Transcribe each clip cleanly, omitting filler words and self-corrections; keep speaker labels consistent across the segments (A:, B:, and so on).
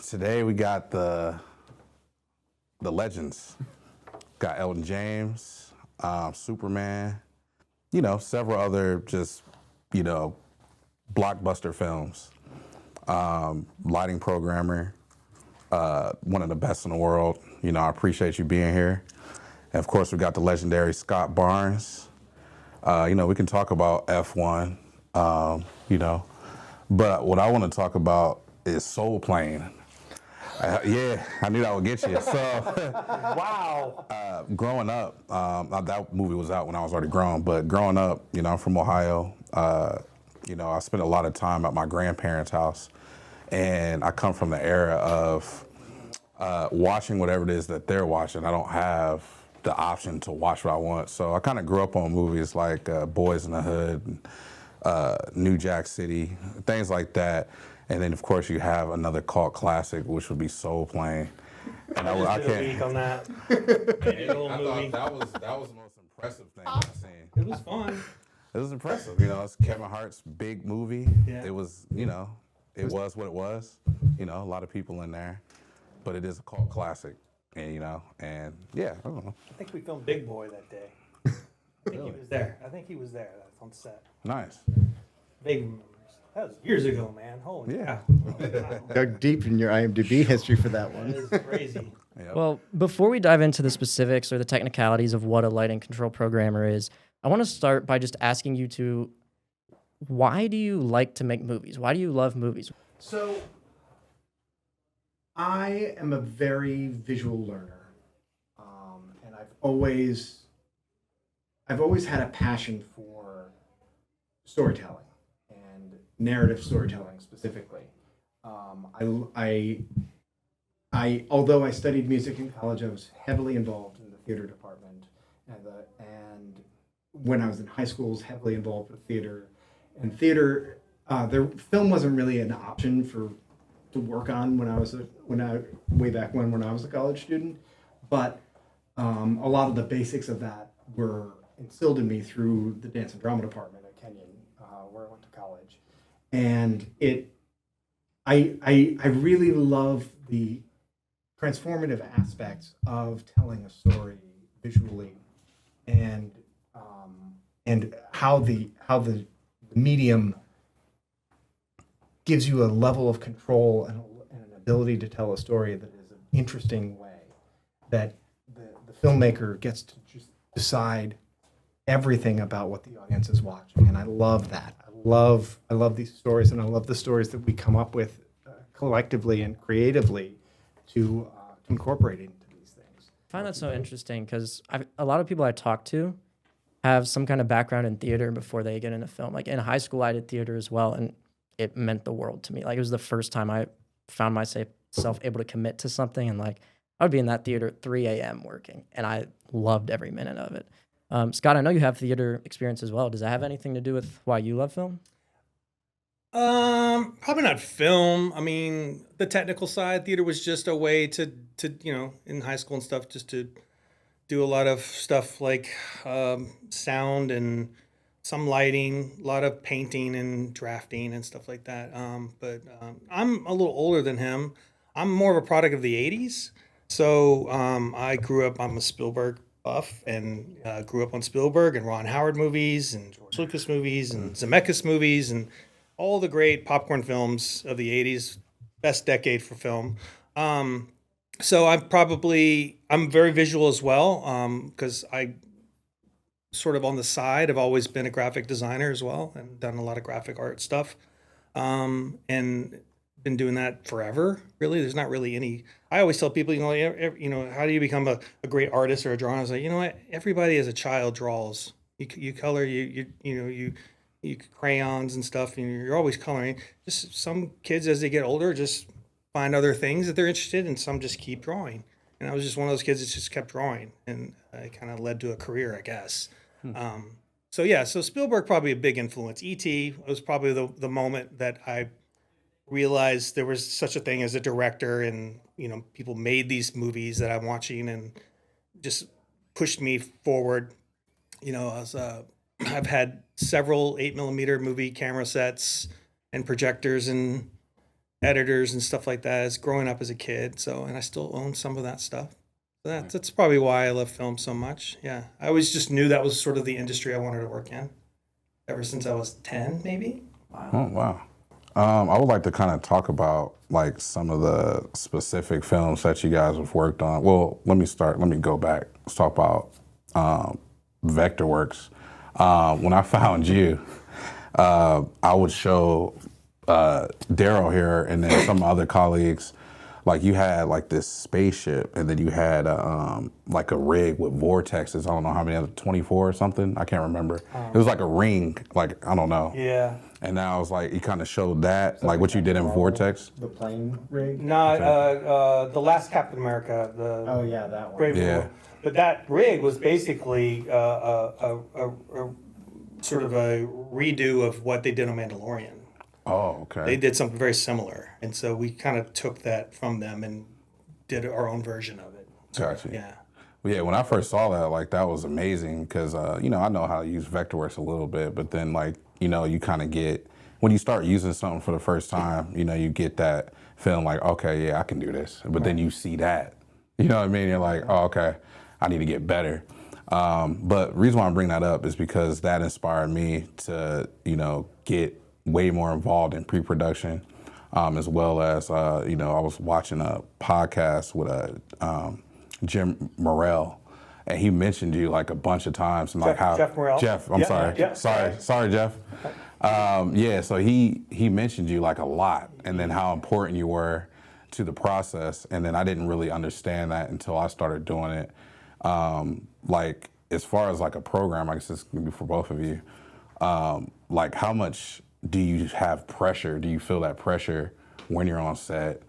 A: Today we got the legends. Got Elton James, Superman, several other just, blockbuster films. Lighting programmer, one of the best in the world. I appreciate you being here. And of course, we got the legendary Scott Barnes. We can talk about F1, but what I want to talk about is Soul Plane. Yeah, I knew that would get you. So,
B: Wow.
A: Growing up, that movie was out when I was already grown, but growing up, I'm from Ohio. I spent a lot of time at my grandparents' house, and I come from the era of watching whatever it is that they're watching. I don't have the option to watch what I want. So I kind of grew up on movies like Boys in the Hood, New Jack City, things like that. And then, of course, you have another cult classic, which would be Soul Plane. And I can't.
B: Week on that.
A: I thought that was the most impressive thing I've seen.
B: It was fun.
A: It was impressive. It's Kevin Hart's big movie.
B: Yeah.
A: It was, it was what it was. A lot of people in there, but it is a cult classic. And and yeah, I don't know.
B: I think we filmed Big Boy that day. I think he was there. That's on set.
A: Nice.
B: Big memories. That was years ago, man. Holy
A: Yeah.
B: cow.
C: Dug deep in your IMDb history for that
B: That
C: one.
B: is crazy.
A: Yep.
D: Well, before we dive into the specifics or the technicalities of what a lighting control programmer is, I want to start by just asking you two, why do you like to make movies? Why do you love movies?
C: So, I am a very visual learner, and I've always had a passion for storytelling and narrative storytelling specifically. Although I studied music in college, I was heavily involved in the theater department, and when I was in high school, I was heavily involved with theater. And theater, film wasn't really an option to work on when I was way back when I was a college student, but a lot of the basics of that were instilled in me through the dance and drama department at Kenyon, where I went to college, and I really love the transformative aspects of telling a story visually, and how the medium gives you a level of control and an ability to tell a story that is an interesting way, that the filmmaker gets to just decide everything about what the audience is watching. And I love that. I love these stories, and I love the stories that we come up with collectively and creatively to incorporate into these things.
D: I find that so interesting because a lot of people I talk to have some kind of background in theater before they get into film. Like in high school, I did theater as well, and it meant the world to me. Like it was the first time I found myself able to commit to something, and like I would be in that theater at 3 a.m. working, and I loved every minute of it. Scott, I know you have theater experience as well. Does that have anything to do with why you love film?
B: Probably not film. I mean, the technical side, theater was just a way to in high school and stuff, just to do a lot of stuff like sound and some lighting, a lot of painting and drafting and stuff like that. But I'm a little older than him. I'm more of a product of the 80s. So I grew up, I'm a Spielberg buff, and grew up on Spielberg and Ron Howard movies and George Lucas movies and Zemeckis movies and all the great popcorn films of the 80s, best decade for film. So I'm very visual as well, because I sort of on the side have always been a graphic designer as well and done a lot of graphic art stuff, and been doing that forever. Really, there's not really any. I always tell people, how do you become a great artist or a drawer? I was like, you know what? Everybody as a child draws. You color, you crayons and stuff, and you're always coloring. Just some kids as they get older just find other things that they're interested in, and some just keep drawing. And I was just one of those kids that just kept drawing, and it kind of led to a career, I guess. So Spielberg probably a big influence. E.T. was probably the moment that I realized there was such a thing as a director, and people made these movies that I'm watching, and just pushed me forward. I've had several 8mm movie camera sets and projectors, and editors and stuff like that as growing up as a kid. So, and I still own some of that stuff. So that's probably why I love film so much. Yeah, I always just knew that was sort of the industry I wanted to work in ever since I was 10, maybe.
A: Oh, wow. I would like to kind of talk about like some of the specific films that you guys have worked on. Well, let me go back. Let's talk about Vectorworks. When I found you, I would show Daryl here and then some other colleagues, like you had like this spaceship and then you had like a rig with vortexes. I don't know how many, 24 or something. I can't remember. It was like a ring, like, I don't know.
B: Yeah.
A: And now I was like, you kind of showed that, like what you did in Vortex.
C: The plane rig?
B: No, the last Captain America.
C: Oh, yeah, that one.
B: Brave New
A: Yeah.
B: World. But that rig was basically a sort of a redo of what they did on Mandalorian.
A: Oh, okay.
B: They did something very similar, and so we kind of took that from them and did our own version of it.
A: Gotcha.
B: Yeah.
A: Well, yeah, when I first saw that, like that was amazing because, you know, I know how to use Vectorworks a little bit, but then like, you know, you kind of get, when you start using something for the first time, you know, you get that feeling like, okay, yeah, I can do this. But then you see that, you know what I mean? You're like, oh, okay, I need to get better. But the reason why I bring that up is because that inspired me to, you know, get way more involved in pre-production, as well as, you know, I was watching a podcast with Jim Morrell, and he mentioned you like a bunch of times, and like how
B: Jeff Morrell.
A: Jeff, I'm
B: Yeah,
A: sorry,
B: yeah.
A: sorry, Jeff. Yeah, so he mentioned you like a lot, and then how important you were to the process, and then I didn't really understand that until I started doing it. Like as far as like a program, I guess this can be for both of you. Like how much do you have pressure? Do you feel that pressure when you're on set,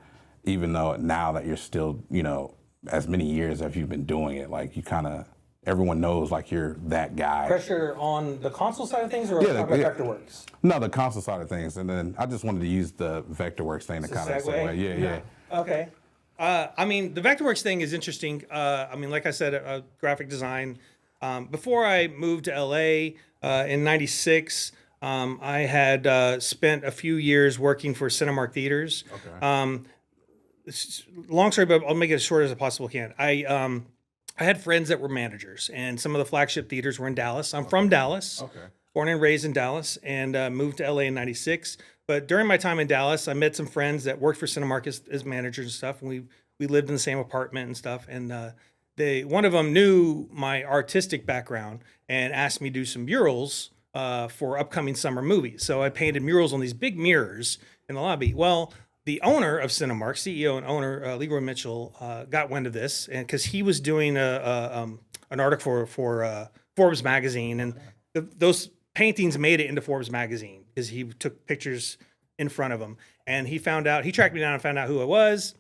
A: even though now that you're still, you know, as many years as you've been doing it, like you kind of, everyone knows like you're that guy.
B: Pressure on the console side of things or
A: Yeah,
B: on Vectorworks?
A: No, the console side of things. And then I just wanted to use the Vectorworks thing to kind of
B: segue?
A: segue. Yeah.
B: Okay. I mean, the Vectorworks thing is interesting. I mean, like I said, graphic design. Before I moved to LA in '96, I had spent a few years working for Cinemark Theaters.
A: Okay.
B: Long story, but I'll make it as short as I possibly can. I had friends that were managers, and some of the flagship theaters were in Dallas. I'm from Dallas.
A: Okay.
B: Born and raised in Dallas, and moved to LA in '96. But during my time in Dallas, I met some friends that worked for Cinemark as managers and stuff. And we lived in the same apartment and stuff. And one of them knew my artistic background and asked me to do some murals for upcoming summer movies. So I painted murals on these big mirrors in the lobby. Well, the owner of Cinemark, CEO and owner Leroy Mitchell, got wind of this, and because he was doing an article for Forbes magazine, and those paintings made it into Forbes magazine because he took pictures in front of him. And he tracked me down and found out who I was,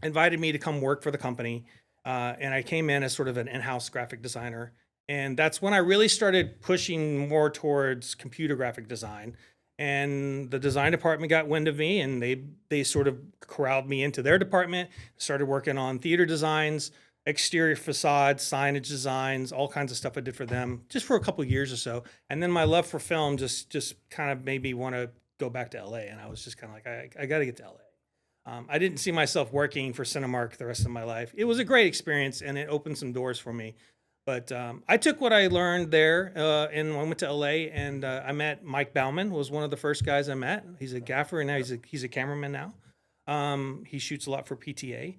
B: invited me to come work for the company. And I came in as sort of an in-house graphic designer. And that's when I really started pushing more towards computer graphic design. And the design department got wind of me, and they sort of corralled me into their department, started working on theater designs, exterior facades, signage designs, all kinds of stuff I did for them just for a couple of years or so. And then my love for film just kind of made me want to go back to LA. And I was just kind of like, I got to get to LA. I didn't see myself working for Cinemark the rest of my life. It was a great experience, and it opened some doors for me. But I took what I learned there and I went to LA, and I met Mike Bauman, was one of the first guys I met. He's a gaffer, and now he's a cameraman now. He shoots a lot for PTA.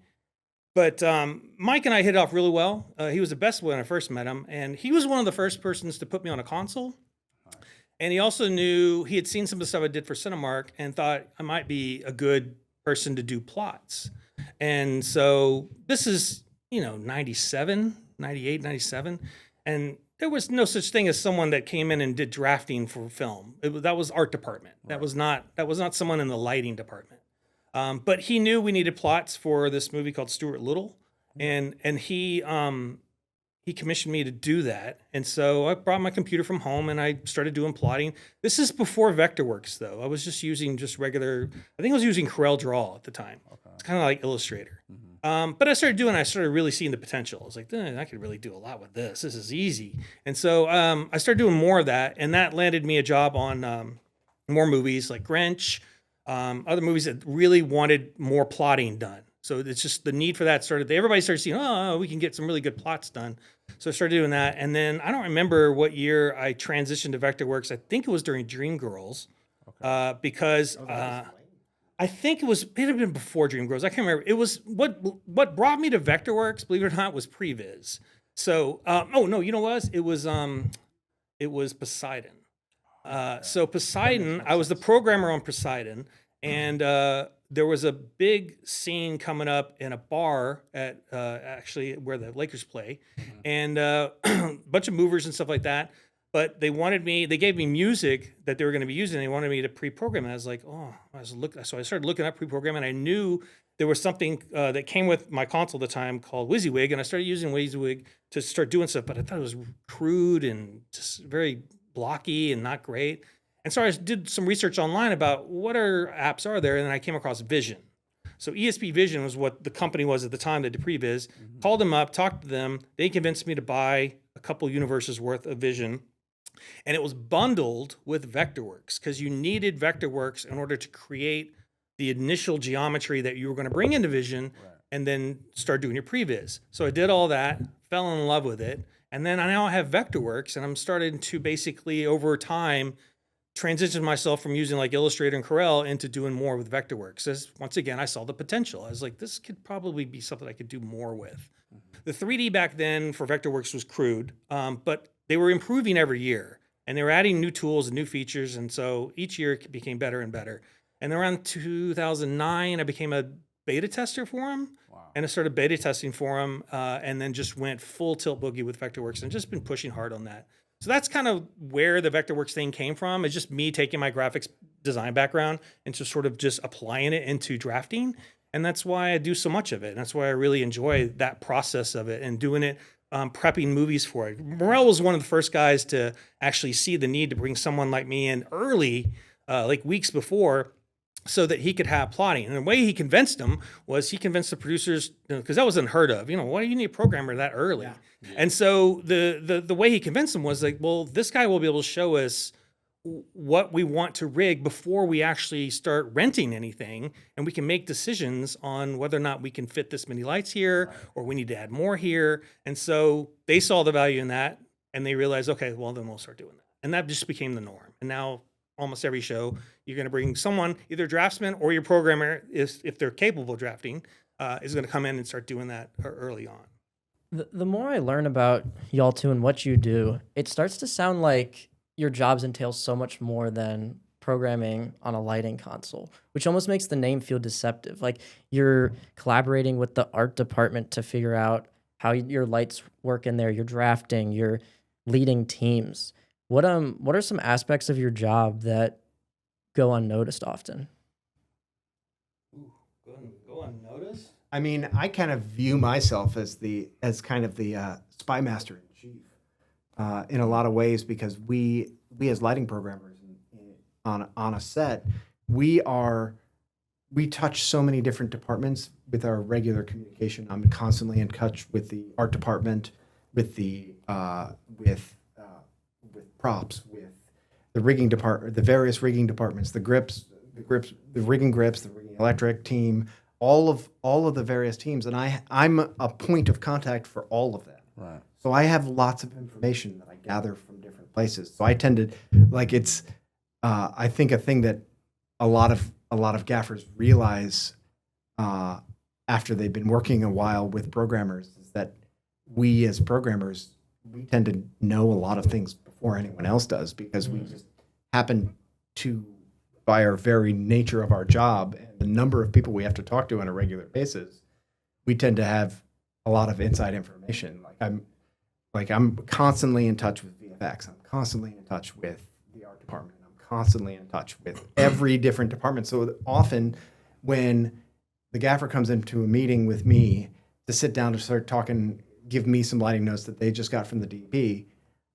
B: But Mike and I hit it off really well. He was the best when I first met him, and he was one of the first persons to put me on a console. And he also knew, he had seen some of the stuff I did for Cinemark and thought I might be a good person to do plots. And so this is, 97, 98, 97. And there was no such thing as someone that came in and did drafting for film. That was art department. Right. That was not someone in the lighting department. But he knew we needed plots for this movie called Stuart Little, and he commissioned me to do that. And so I brought my computer from home and I started doing plotting. This is before Vectorworks, though. I was just using regular. I think I was using CorelDRAW at the time. Okay. It's kind of like Illustrator. Mm-hmm. But I started really seeing the potential. I was like, I could really do a lot with this. This is easy. And so I started doing more of that, and that landed me a job on more movies like Grinch. other movies that really wanted more plotting done. So it's just the need for that started. Everybody started seeing, oh, we can get some really good plots done. So I started doing that. And then I don't remember what year I transitioned to Vectorworks. I think it was during Dreamgirls, because I think it had been before Dreamgirls. I can't remember. It was what brought me to Vectorworks, believe it or not, was Previs. So, oh no, you know what it was? It was Poseidon. So Poseidon, I was the programmer on Poseidon, and there was a big scene coming up in a bar at actually where the Lakers play, and a bunch of movers and stuff like that. But they gave me music that they were going to be using. They wanted me to pre-program it. I was like, oh, so I started looking up pre-programming. I knew there was something that came with my console at the time called WYSIWYG, and I started using WYSIWYG to start doing stuff. But I thought it was crude and just very blocky and not great. And so I did some research online about what apps are there, and then I came across Vision. So ESP Vision was what the company was at the time that did Previs. Called them up, talked to them. They convinced me to buy a couple universes worth of Vision. And it was bundled with Vectorworks because you needed Vectorworks in order to create the initial geometry that you were going to bring into Vision and then start doing your previs. So I did all that, fell in love with it. And then I now have Vectorworks, and I'm starting to basically over time transition myself from using like Illustrator and Corel into doing more with Vectorworks. As once again, I saw the potential. I was like, this could probably be something I could do more with. The 3D back then for Vectorworks was crude, but they were improving every year, and they were adding new tools and new features. And so each year it became better and better. And around 2009, I became a beta tester for them. And I started beta testing for them, and then just went full tilt boogie with Vectorworks and just been pushing hard on that. So that's kind of where the Vectorworks thing came from. It's just me taking my graphics design background and just sort of just applying it into drafting. And that's why I do so much of it. And that's why I really enjoy that process of it and doing it, prepping movies for it. Morel was one of the first guys to actually see the need to bring someone like me in early, like weeks before, so that he could have plotting. And the way he convinced them was he convinced the producers, because that was unheard of. Why do you need a programmer that early? Yeah. And so the way he convinced them was like, well, this guy will be able to show us what we want to rig before we actually start renting anything, and we can make decisions on whether or not we can fit this many lights here, or we need to add more here. And so they saw the value in that, and they realized, okay, well, then we'll start doing that. And that just became the norm. And now almost every show, you're going to bring someone, either draftsman or your programmer, if they're capable of drafting, is going to come in and start doing that early on.
D: The more I learn about y'all two and what you do, it starts to sound like your jobs entail so much more than programming on a lighting console, which almost makes the name feel deceptive. Like you're collaborating with the art department to figure out how your lights work in there. You're drafting, you're leading teams. What are some aspects of your job that go unnoticed often?
B: Go unnoticed?
C: I mean, I kind of view myself as kind of the spy master in chief in a lot of ways, because we as lighting programmers on a set, we touch so many different departments with our regular communication. I'm constantly in touch with the art department, with the with props, with the rigging department, the various rigging departments, the rigging grips, the rigging electric team, all of the various teams, and I'm a point of contact for all of them.
A: Right.
C: So I have lots of information that I gather from different places. So I tend to it's I think a thing that a lot of gaffers realize after they've been working a while with programmers is that we as programmers, we tend to know a lot of things before anyone else does, because we just happen to, by our very nature of our job and the number of people we have to talk to on a regular basis, we tend to have a lot of inside information. I'm constantly in touch with VFX. I'm constantly in touch with the art department. I'm constantly in touch with every different department. So often when the gaffer comes into a meeting with me to sit down to start talking, give me some lighting notes that they just got from the DP,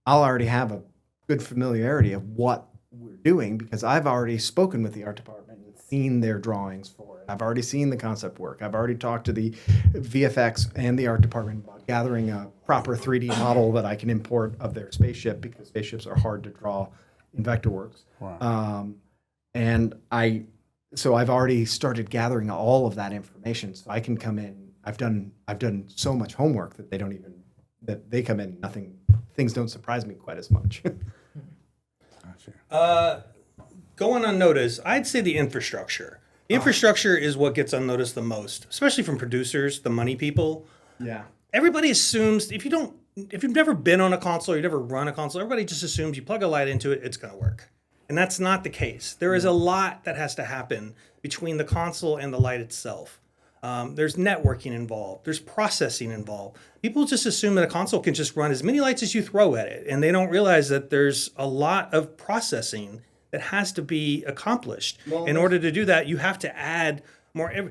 C: I'll already have a good familiarity of what we're doing, because I've already spoken with the art department and seen their drawings for it. I've already seen the concept work. I've already talked to the VFX and the art department about gathering a proper 3D model that I can import of their spaceship, because spaceships are hard to draw in Vectorworks.
A: Wow.
C: so I've already started gathering all of that information, so I can come in. I've done so much homework that they come in, things don't surprise me quite as much.
B: Going unnoticed, I'd say the infrastructure. The infrastructure is what gets unnoticed the most, especially from producers, the money people.
C: Yeah.
B: Everybody assumes if you've never been on a console, you've never run a console, everybody just assumes you plug a light into it, it's going to work. And that's not the case. There is a lot that has to happen between the console and the light itself. There's networking involved. There's processing involved. People just assume that a console can just run as many lights as you throw at it, and they don't realize that there's a lot of processing that has to be accomplished. In order to do that, you have to add more. A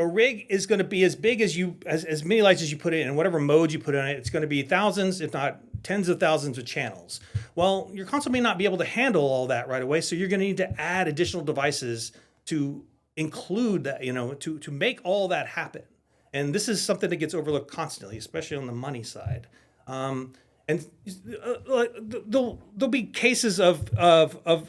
B: rig is going to be as big as many lights as you put in, and whatever mode you put in it, it's going to be thousands, if not tens of thousands of channels. Well, your console may not be able to handle all that right away, so you're going to need to add additional devices to include that, to make all that happen. And this is something that gets overlooked constantly, especially on the money side. And there'll be cases of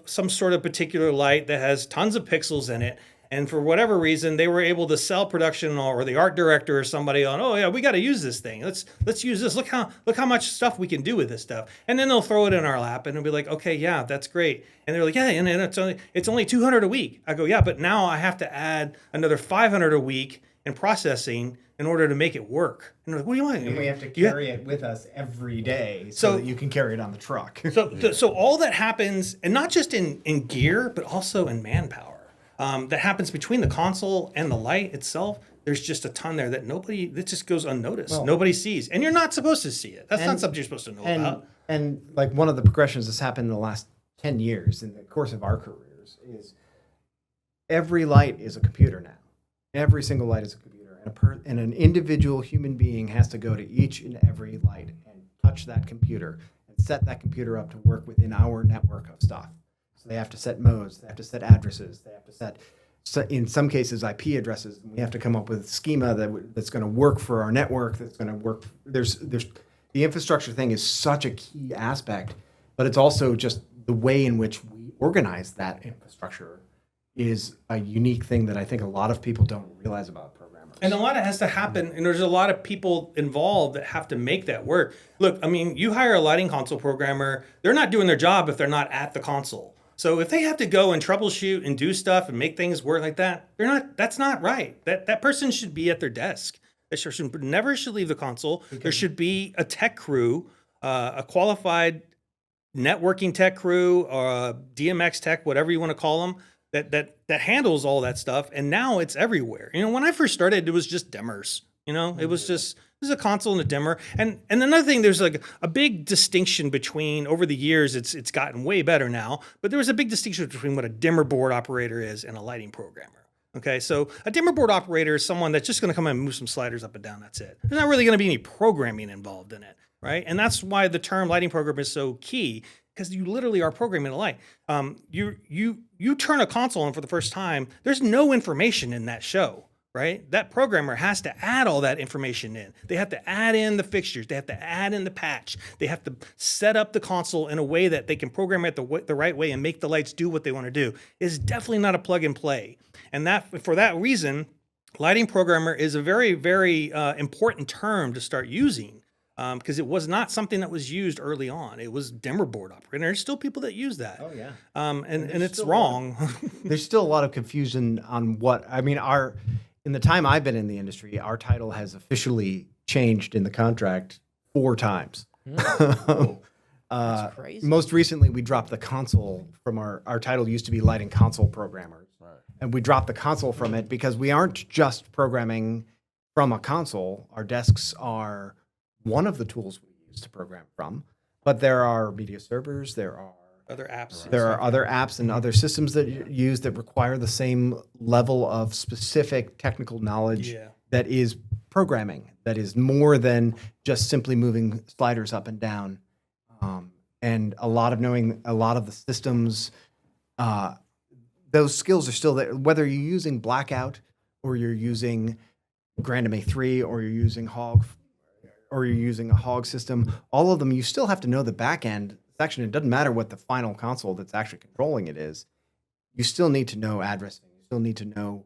B: some sort of particular light that has tons of pixels in it, and for whatever reason they were able to sell production or the art director or somebody on, oh yeah, we got to use this thing. Let's use this. Look how much stuff we can do with this stuff. And then they'll throw it in our lap and it'll be like, okay, yeah, that's great. And they're like, yeah, and it's only $200 a week. I go, yeah, but now I have to add another $500 a week in processing in order to make it work. And they're like, what do you want?
C: And we have to carry it with us every day so that you can carry it on the truck.
B: So all that happens, and not just in gear, but also in manpower. That happens between the console and the light itself. There's just a ton there that just goes unnoticed.
C: Well,
B: nobody sees, and you're not supposed to see it. That's not something you're supposed to know about.
C: And like one of the progressions that's happened in the last 10 years in the course of our careers is every light is a computer now. Every single light is a computer, and an individual human being has to go to each and every light and touch that computer and set that computer up to work within our network of stuff. So they have to set modes, they have to set addresses, they have to set, in some cases, IP addresses. And we have to come up with a schema that's going to work for our network, that's going to work. There's the infrastructure thing is such a key aspect, but it's also just the way in which we organize that infrastructure is a unique thing that I think a lot of people don't realize about programmers.
B: And a lot has to happen, and there's a lot of people involved that have to make that work. Look, I mean, you hire a lighting console programmer, they're not doing their job if they're not at the console. So if they have to go and troubleshoot and do stuff and make things work like that, that's not right. That person should be at their desk. They never should leave the console. There should be a tech crew, a qualified networking tech crew, or DMX tech, whatever you want to call them, that handles all that stuff. And now it's everywhere. When I first started, it was just dimmers. It was just, there's a console and a dimmer. And another thing, there's like a big distinction between, over the years, it's gotten way better now, but there was a big distinction between what a dimmer board operator is and a lighting programmer. Okay, so a dimmer board operator is someone that's just going to come in and move some sliders up and down. That's it. There's not really going to be any programming involved in it, right? And that's why the term lighting programmer is so key, because you literally are programming a light. You turn a console on for the first time. There's no information in that show, right? That programmer has to add all that information in. They have to add in the fixtures. They have to add in the patch. They have to set up the console in a way that they can program it the right way and make the lights do what they want to do. It's definitely not a plug and play. And for that reason, lighting programmer is a very, very important term to start using, because it was not something that was used early on. It was dimmer board operator. There's still people that use that.
C: Oh yeah.
B: And it's wrong.
C: There's still a lot of confusion on in the time I've been in the industry, our title has officially changed in the contract 4 times.
D: That's crazy.
C: Most recently, we dropped the console from our title used to be lighting console programmers. Right. And we dropped the console from it because we aren't just programming from a console. Our desks are one of the tools we use to program from, but there are media servers, there are
B: other apps.
C: There are other apps and other systems that you use that require the same level of specific technical knowledge that is programming, that is more than just simply moving sliders up and down. And a lot of knowing a lot of the systems, those skills are still there. Whether you're using Blackout or you're using Grandame 3 or you're using Hog or you're using a Hog system, all of them, you still have to know the back end section. It doesn't matter what the final console that's actually controlling it is. you still need to know addressing. You still need to know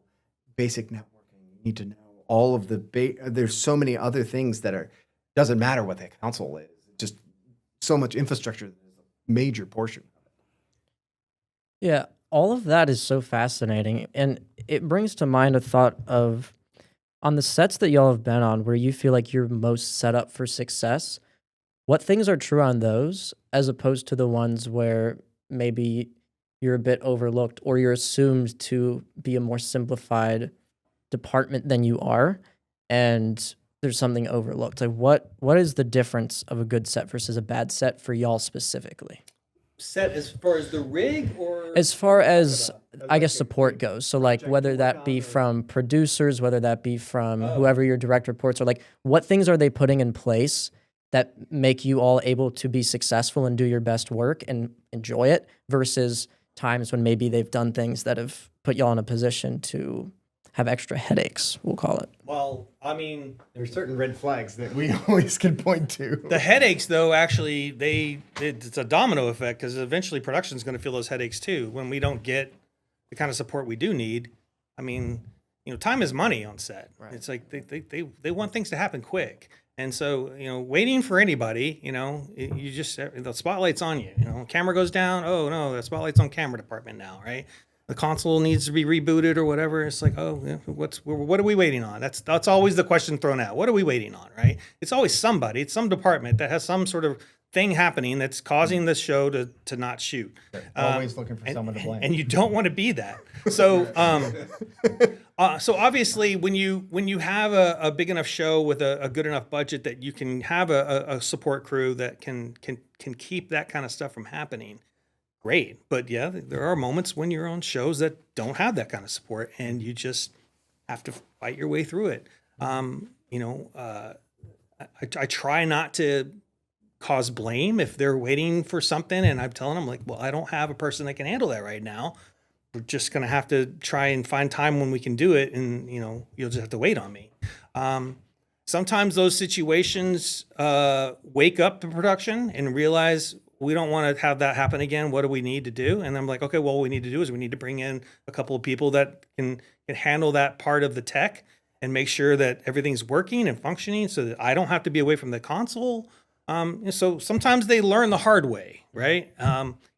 C: basic networking. You need to know all of the there's so many other things that doesn't matter what the console is. Just so much infrastructure that is a major portion of it.
D: Yeah, all of that is so fascinating. And it brings to mind a thought of on the sets that y'all have been on where you feel like you're most set up for success, what things are true on those as opposed to the ones where maybe you're a bit overlooked or you're assumed to be a more simplified department than you are and there's something overlooked? Like what is the difference of a good set versus a bad set for y'all specifically?
B: Set as far as the rig, or
D: As far as I guess support goes, so like whether that be from producers, whether that be from whoever your direct reports are, like what things are they putting in place that make you all able to be successful and do your best work and enjoy it versus times when maybe they've done things that have put y'all in a position to have extra headaches, we'll call it.
B: well, I mean,
C: There's certain red flags that we always can point to.
B: the headaches, though, actually, it's a domino effect because eventually production's going to feel those headaches too when we don't get the kind of support we do need. I mean, time is money on set. Right. It's like they want things to happen quick. And so, waiting for anybody, you just, the spotlight's on you. Camera goes down. Oh, no, the spotlight's on camera department now, right? The console needs to be rebooted or whatever. It's like, oh, yeah, what are we waiting on? That's always the question thrown out. What are we waiting on, right? It's always somebody. It's some department that has some sort of thing happening that's causing the show to not shoot.
C: Always looking for someone to blame.
B: And you don't want to be that. So, so obviously, when you have a big enough show with a good enough budget that you can have a support crew that can keep that kind of stuff from happening, great. But yeah, there are moments when you're on shows that don't have that kind of support, and you just have to fight your way through it. I try not to cause blame if they're waiting for something, and I'm telling them like, well, I don't have a person that can handle that right now. We're just going to have to try and find time when we can do it. And, you'll just have to wait on me. Sometimes those situations wake up the production and realize we don't want to have that happen again. What do we need to do? And I'm like, okay, well, what we need to do is we need to bring in a couple of people that can handle that part of the tech and make sure that everything's working and functioning so that I don't have to be away from the console. So sometimes they learn the hard way, right?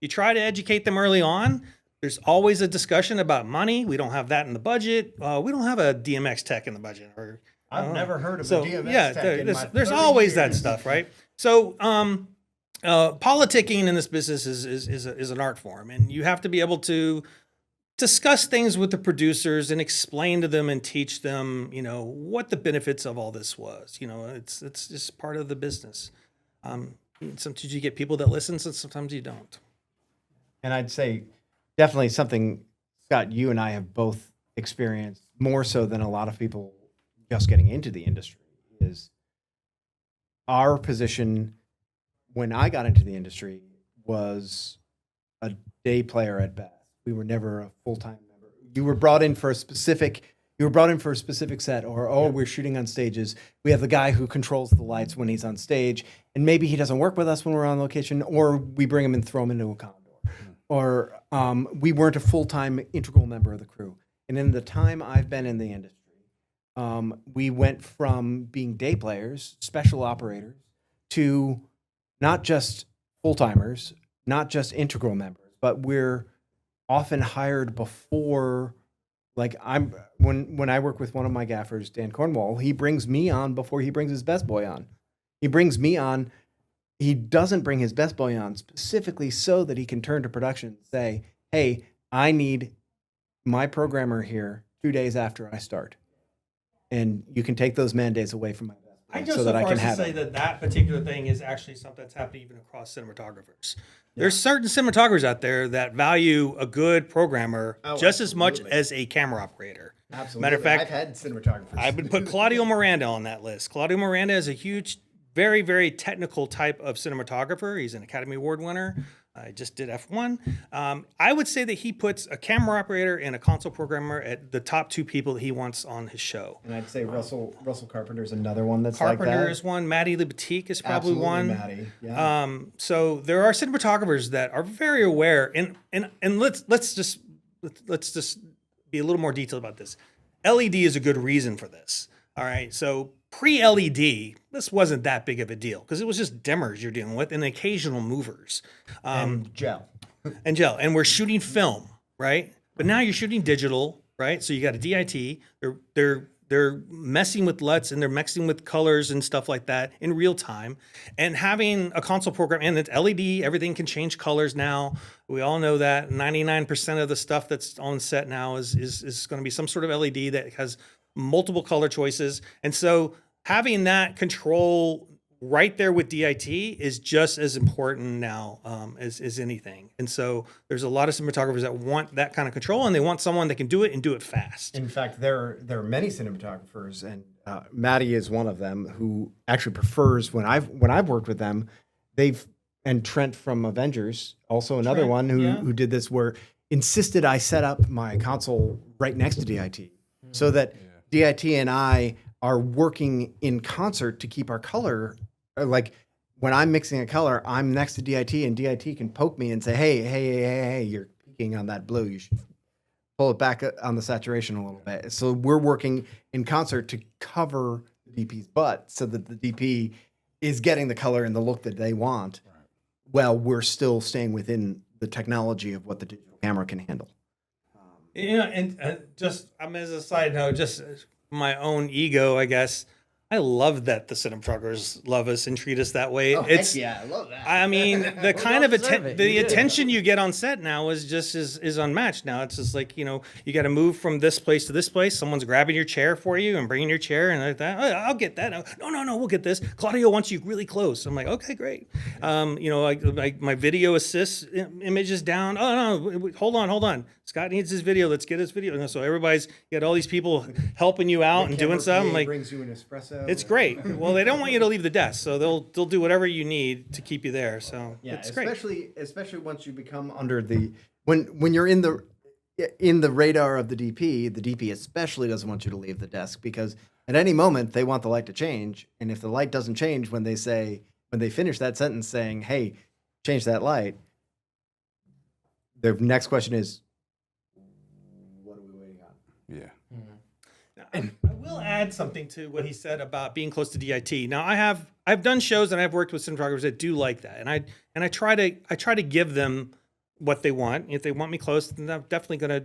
B: You try to educate them early on. There's always a discussion about money. We don't have that in the budget. We don't have a DMX tech in the budget. Or
C: I've never heard of a DMX tech in my
B: there's
C: 30
B: always that
C: years.
B: stuff, right? So politicking in this business is an art form, and you have to be able to discuss things with the producers and explain to them and teach them, what the benefits of all this was. It's just part of the business. Sometimes you get people that listen, and sometimes you don't.
C: And I'd say definitely something, Scott, you and I have both experienced more so than a lot of people just getting into the industry is our position when I got into the industry was a day player at best. We were never a full-time member. You were brought in for a specific set, or we're shooting on stages. We have the guy who controls the lights when he's on stage, and maybe he doesn't work with us when we're on location, or we bring him and throw him into a condor. Or we weren't a full-time integral member of the crew. And in the time I've been in the industry, we went from being day players, special operators, to not just full-timers, not just integral members, but we're often hired before, like when I work with one of my gaffers, Dan Cornwall, he brings me on before he brings his best boy on. He brings me on. He doesn't bring his best boy on specifically so that he can turn to production and say, hey, I need my programmer here 2 days after I start. And you can take those mandates away from my best boy
B: I go
C: so that I can have
B: say
C: it.
B: that particular thing is actually something that's happening even across cinematographers. There's certain cinematographers out there that value a good programmer just as much as a camera operator.
C: Absolutely.
B: Matter of fact,
C: I've had cinematographers.
B: I would put Claudio Miranda on that list. Claudio Miranda is a huge, very, very technical type of cinematographer. He's an Academy Award winner. I just did F1. I would say that he puts a camera operator and a console programmer at the top two people that he wants on his show.
C: And I'd say Russell Carpenter is another one that's like that.
B: Carpenter is one. Maddie Libatique is probably
C: Absolutely,
B: one.
C: Maddie. Yeah.
B: So there are cinematographers that are very aware, and let's just let's just be a little more detailed about this. LED is a good reason for this. All right. So pre-LED, this wasn't that big of a deal because it was just dimmers you're dealing with and occasional movers.
C: And gel.
B: And gel. And we're shooting film, right? But now you're shooting digital, right? So you got a DIT. They're messing with LUTs and they're messing with colors and stuff like that in real time. And having a console program and it's LED, everything can change colors now. We all know that 99% of the stuff that's on set now is going to be some sort of LED that has multiple color choices. And so having that control right there with DIT is just as important now as anything. And so there's a lot of cinematographers that want that kind of control and they want someone that can do it and do it fast.
C: In fact, there are many cinematographers, and Maddie is one of them, who actually prefers when I've worked with them, and Trent from Avengers, also another one who did this, where insisted I set up my console right next to DIT so that DIT and I are working in concert to keep our color. Like when I'm mixing a color, I'm next to DIT and DIT can poke me and say, hey, you're peaking on that blue. You should pull it back on the saturation a little bit. So we're working in concert to cover the DP's butt so that the DP is getting the color and the look that they want. Right. Well, we're still staying within the technology of what the digital camera can handle.
B: And just as a side note, just my own ego, I guess. I love that the cinematographers love us and treat us that way.
C: Oh,
B: it's
C: yeah, I love that.
B: I mean, the kind of attention you get on set now is just is unmatched. Now it's just like, you got to move from this place to this place. Someone's grabbing your chair for you and bringing your chair and like that. Oh, I'll get that. No, we'll get this. Claudio wants you really close. I'm like, okay, great. Like my video assist image is down. Oh no, hold on. Scott needs his video. Let's get his video. And so everybody's got all these people helping you out and doing something. Like
C: brings you an espresso.
B: It's great. Well, they don't want you to leave the desk, so they'll do whatever you need to keep you there. So
C: yeah,
B: it's great.
C: Especially once you become under the when you're in the radar of the DP especially doesn't want you to leave the desk because at any moment they want the light to change, and if the light doesn't change when they finish that sentence saying, "Hey, change that light," the next question is, what are we waiting on?
A: Yeah.
B: I will add something to what he said about being close to DIT. Now, I've done shows and I've worked with cinematographers that do like that, and I try to give them what they want. If they want me close, then I'm definitely going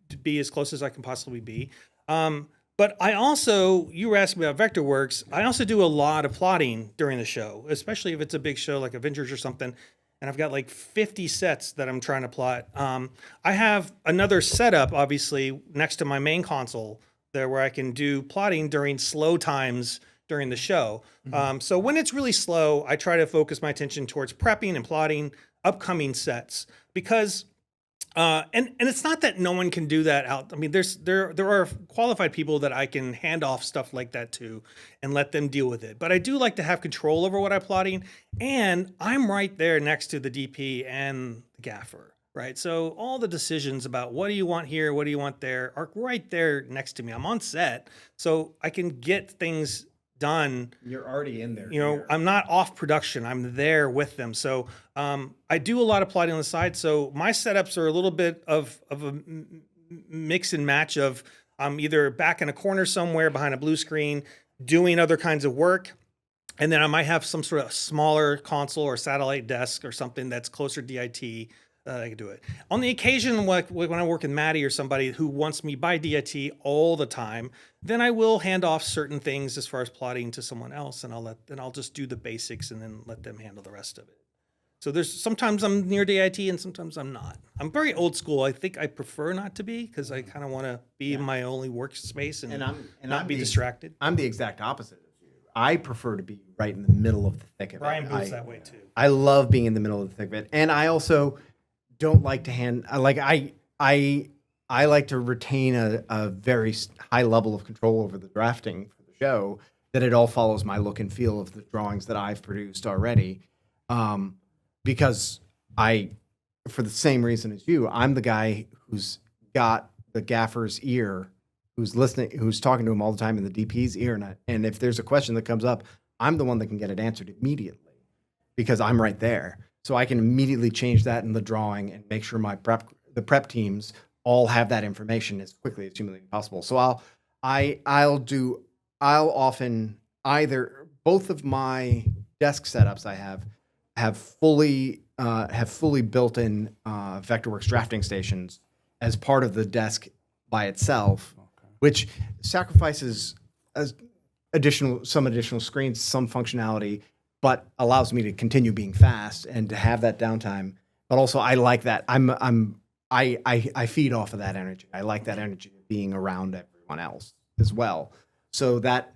B: to be as close as I can possibly be. But I also, you were asking me about Vectorworks. I also do a lot of plotting during the show, especially if it's a big show like Avengers or something. And I've got like 50 sets that I'm trying to plot. I have another setup, obviously, next to my main console there where I can do plotting during slow times during the show. So when it's really slow, I try to focus my attention towards prepping and plotting upcoming sets because, and it's not that no one can do that out. I mean, there are qualified people that I can hand off stuff like that to and let them deal with it. But I do like to have control over what I'm plotting, and I'm right there next to the DP and the gaffer. Right. So all the decisions about what do you want here, what do you want there are right there next to me. I'm on set, so I can get things done.
C: You're already in there.
B: I'm not off production. I'm there with them. So I do a lot of plotting on the side. So my setups are a little bit of a mix and match of I'm either back in a corner somewhere behind a blue screen doing other kinds of work. And then I might have some sort of smaller console or satellite desk or something that's closer to DIT. I can do it. On the occasion, like when I work with Maddie or somebody who wants me by DIT all the time, then I will hand off certain things as far as plotting to someone else, and I'll just do the basics and then let them handle the rest of it. So there's sometimes I'm near DIT and sometimes I'm not. I'm very old school. I think I prefer not to be because I kind of want to be in my only workspace and not be distracted.
C: I'm the exact opposite of you. I prefer to be right in the middle of the thick of it.
B: Brian Booth's that way too.
C: I love being in the middle of the thick of it, and I also don't like to I like to retain a very high level of control over the drafting for the show, that it all follows my look and feel of the drawings that I've produced already. Because for the same reason as you, I'm the guy who's got the gaffer's ear, who's listening, who's talking to him all the time in the DP's ear. And if there's a question that comes up, I'm the one that can get it answered immediately because I'm right there. So I can immediately change that in the drawing and make sure the prep teams all have that information as quickly as humanly possible. So I'll often either both of my desk setups I have fully built-in Vectorworks drafting stations as part of the desk by itself, which sacrifices some additional screens, some functionality, but allows me to continue being fast and to have that downtime. But also, I like that. I feed off of that energy. I like that energy of being around everyone else as well. So that,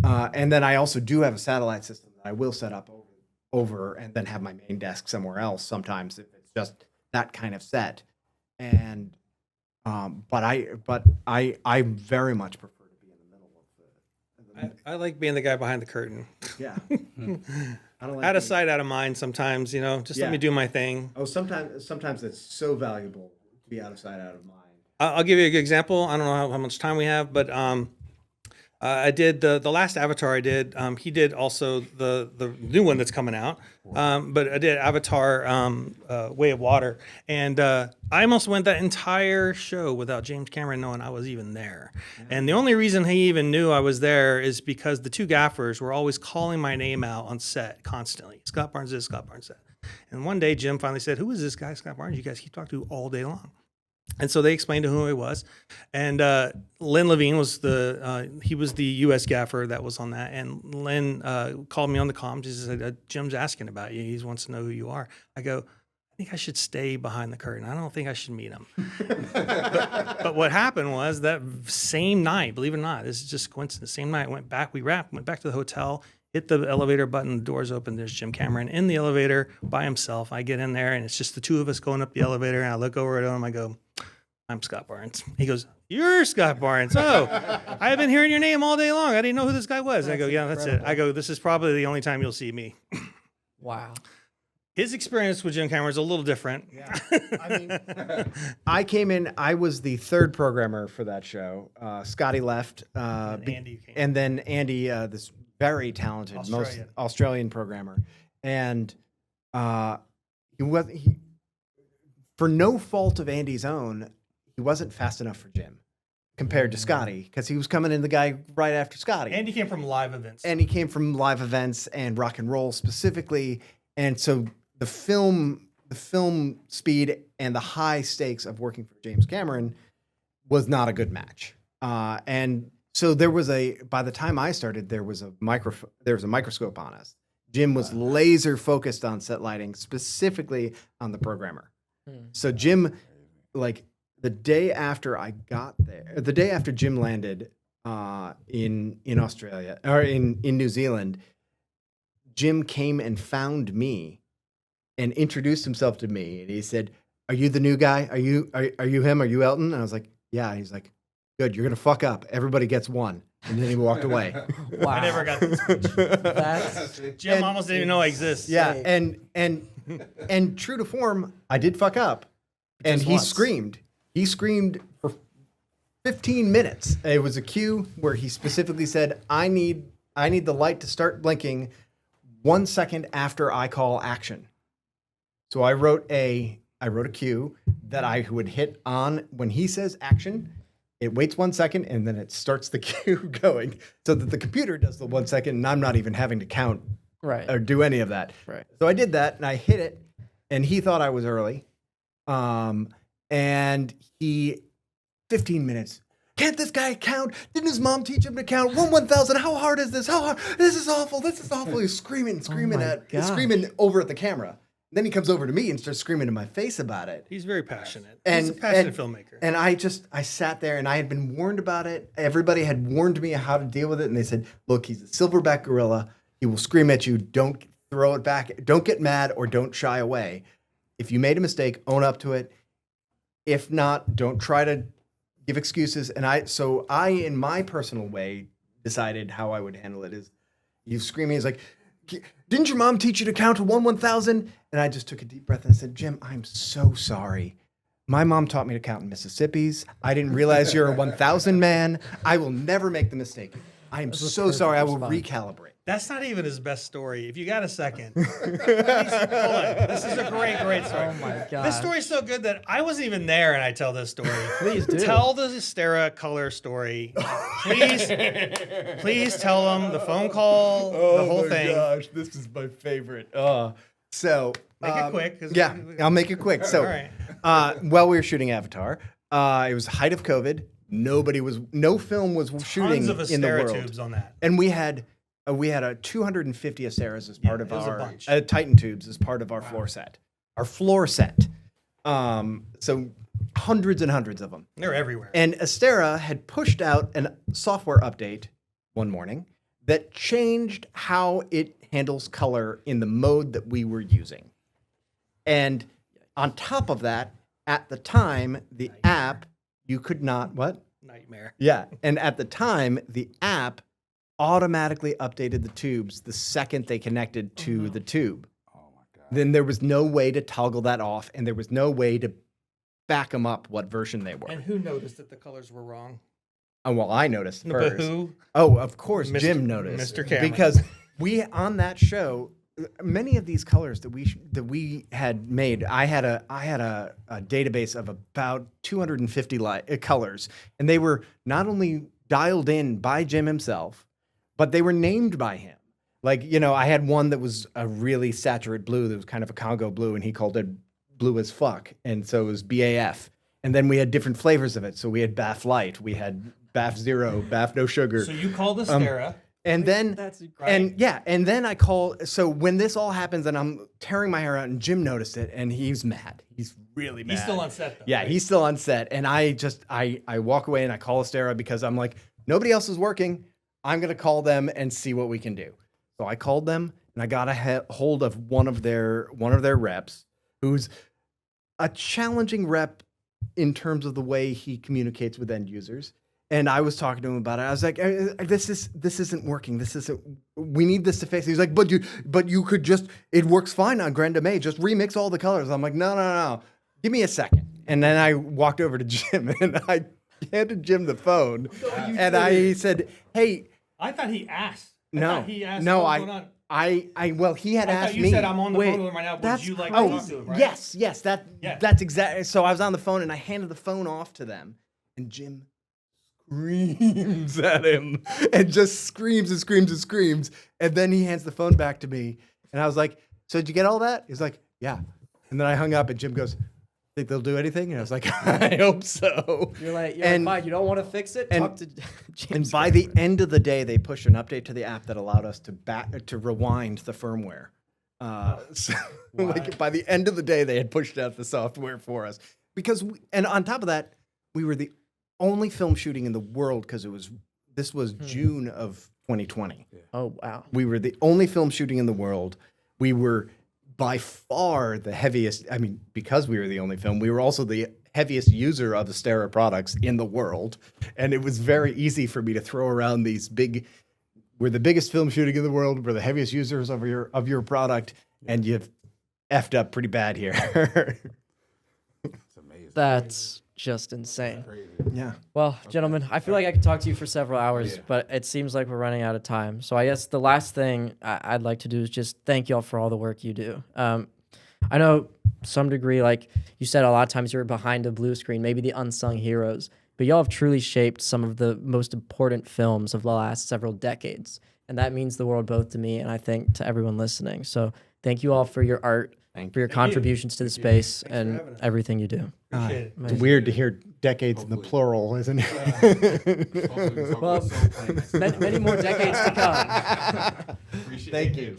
C: and then I also do have a satellite system that I will set up over and then have my main desk somewhere else sometimes if it's just that kind of set. And but I very much prefer to be in the middle of the
B: I like being the guy behind the curtain.
C: yeah. I don't like
B: Out of
C: being-
B: sight, out of mind sometimes, just let me do my thing.
C: Oh, sometimes it's so valuable to be out of sight, out of mind.
B: I'll give you a good example. I don't know how much time we have, but I did the last Avatar I did. He did also the new one that's coming out. But I did Avatar Way of Water. And I almost went that entire show without James Cameron knowing I was even there. And the only reason he even knew I was there is because the two gaffers were always calling my name out on set constantly. Scott Barnes this, Scott Barnes that. And one day Jim finally said, "Who is this guy, Scott Barnes? You guys keep talking to all day long." And so they explained to who he was, and Lynn Levine was he was the U.S. gaffer that was on that. And Lynn called me on the comms. He said, "Jim's asking about you. He wants to know who you are." I go, "I think I should stay behind the curtain. I don't think I should meet him." but what happened was that same night, believe it or not, this is just coincidence. Same night, went back to the hotel. Hit the elevator button, the doors open, there's Jim Cameron in the elevator by himself. I get in there and it's just the two of us going up the elevator, and I look over at him, I go, "I'm Scott Barnes." He goes, "You're Scott Barnes. Oh, I've been hearing your name all day long. I didn't know who this guy was." I go, "Yeah, that's it." I go, "This is probably the only time you'll see me."
D: Wow.
B: His experience with Jim Cameron is a little different.
C: Yeah, I mean, I came in. I was the third programmer for that show. Scotty left,
B: And Andy came.
C: and then Andy, this very talented, most Australian programmer, and he for no fault of Andy's own, he wasn't fast enough for Jim compared to Scotty, because he was coming in the guy right after Scotty.
B: Andy came from live events.
C: And he came from live events and rock and roll specifically, and so the film speed and the high stakes of working for James Cameron was not a good match. And so by the time I started, there was a microscope on us. Jim was laser focused on set lighting, specifically on the programmer. So Jim, like the day after I got there, the day after Jim landed in Australia or in New Zealand, Jim came and found me and introduced himself to me, and he said, "Are you the new guy? Are you him? Are you Elton?" And I was like, "Yeah." He's like, "Good, you're gonna fuck up. Everybody gets one." And then he walked away.
D: Wow.
B: I never got this speech.
D: That's
B: Jim almost didn't even know I exist.
C: Yeah, and true to form, I did fuck up, and
D: Just
C: he
D: once.
C: screamed. He screamed for 15 minutes. It was a cue where he specifically said, "I need the light to start blinking 1 second after I call action." So I wrote a cue that I would hit on when he says action. It waits 1 second and then it starts the cue going, so that the computer does the 1 second and I'm not even having to count
D: right.
C: or do any of that.
D: Right.
C: So I did that and I hit it, and he thought I was early. And he 15 minutes. "Can't this guy count? Didn't his mom teach him to count? 1,000. How hard is this? How hard? This is awful. This is awful." He's screaming
D: my gosh.
C: screaming over at the camera. Then he comes over to me and starts screaming in my face about it.
B: He's very passionate.
C: And
B: He's a passionate filmmaker.
C: And I sat there, and I had been warned about it. Everybody had warned me how to deal with it, and they said, "Look, he's a silverback gorilla. He will scream at you. Don't throw it back. Don't get mad, or don't shy away. If you made a mistake, own up to it. If not, don't try to give excuses." And I, in my personal way, decided how I would handle it. Is you screaming, he's like, "Didn't your mom teach you to count to 1,000?" And I just took a deep breath and I said, "Jim, I'm so sorry. My mom taught me to count in Mississippi's. I didn't realize you're a 1,000 man. I will never make the mistake." I am
D: That's a
C: so sorry. I will
D: perfect
C: recalibrate.
B: That's not even his best story. If you got a second, hold on. This is a great story.
D: Oh my god.
B: This story's so good that I wasn't even there, and I tell this story.
D: Please do.
B: Tell the Astera color story. Please tell them the phone call, the whole thing.
C: Gosh, this is my favorite. So
B: Make it quick. 'Cause
C: yeah, I'll make it quick. So,
B: all right.
C: while we were shooting Avatar, it was the height of COVID. No film was shooting
B: Tons of
C: in the
B: Astera
C: world,
B: tubes on that.
C: and we had a 250 Asteras as part of
B: it was a
C: our
B: bunch.
C: Titan tubes as part of our floor set. Our floor set. So hundreds and hundreds of them.
B: They're everywhere.
C: And Astera had pushed out a software update one morning that changed how it handles color in the mode that we were using. And on top of that, at the time, the app, you could not, what?
B: Nightmare.
C: Yeah. And at the time, the app automatically updated the tubes the second they connected to the tube.
A: Oh my god.
C: Then there was no way to toggle that off, and there was no way to back them up what version they were.
B: And who noticed that the colors were wrong?
C: Well, I noticed
B: But
C: first.
B: who?
C: Oh, of course,
B: Mr.
C: Jim noticed.
B: Mr. Cameron.
C: Because we on that show, many of these colors that we had made, I had a database of about 250 colors, and they were not only dialed in by Jim himself, but they were named by him. Like, I had one that was a really saturated blue that was kind of a Congo blue, and he called it blue as fuck, and so it was BAF. And then we had different flavors of it. So we had BAF Light, we had BAF Zero, BAF No Sugar.
B: So you called Astera.
C: And then,
D: That's great.
C: and then I call. So when this all happens, and I'm tearing my hair out, and Jim noticed it, and he's mad. He's really mad.
B: He's still on set, though.
C: Yeah,
B: right?
C: he's still on set, and I walk away and I call Astera because I'm like, nobody else is working. I'm gonna call them and see what we can do. So I called them, and I got a hold of one of their reps, who's a challenging rep in terms of the way he communicates with end users. And I was talking to him about it. I was like, this isn't working. We need this to fix. He's like, but you could just, it works fine on Grenda May. Just remix all the colors. I'm like, no. Give me a second. And then I walked over to Jim and I handed Jim the phone. And I said, hey.
B: I thought he asked.
C: No,
B: He asked
C: no,
B: what was going on.
C: well, he had
B: I
C: asked
B: thought you
C: me.
B: said I'm on the
C: Wait,
B: phone with him right now. Would you like to
C: oh,
B: talk to him? Right?
C: yes,
B: Yeah.
C: that's exactly. So I was on the phone and I handed the phone off to them, and Jim screams at him and just screams and screams and screams, and then he hands the phone back to me, and I was like, "So did you get all that?" He's like, "Yeah," and then I hung up, and Jim goes, "Think they'll do anything?" And I was like, "I hope so."
D: You're like,
C: And-
D: fine, you don't want to fix it? Talk to James.
C: And by the end of the day, they pushed an update to the app that allowed us to rewind the firmware. So like by the end of the day, they had pushed out the software for us and on top of that, we were the only film shooting in the world because this was June of 2020.
D: Oh, wow.
C: We were the only film shooting in the world. We were by far the heaviest. I mean, because we were the only film, we were also the heaviest user of Astera products in the world. And it was very easy for me to throw around these we're the biggest film shooting in the world. We're the heaviest users of your product. And you've effed up pretty bad here.
A: It's amazing.
D: That's just insane.
A: Crazy.
C: Yeah.
D: Well, gentlemen, I feel like I could talk to you for several hours, but it seems like we're running out of time. So I guess the last thing I'd like to do is just thank y'all for all the work you do. I know some degree, like you said, a lot of times you're behind a blue screen, maybe the unsung heroes, but y'all have truly shaped some of the most important films of the last several decades. And that means the world both to me and I think to everyone listening. So thank you all for your art, for your contributions to the space and everything you do.
B: Appreciate it.
C: It's weird to hear decades in the plural, isn't it?
A: Hopefully we can talk
D: Well,
A: about soul plane next time.
D: Many more decades to come.
C: Thank you.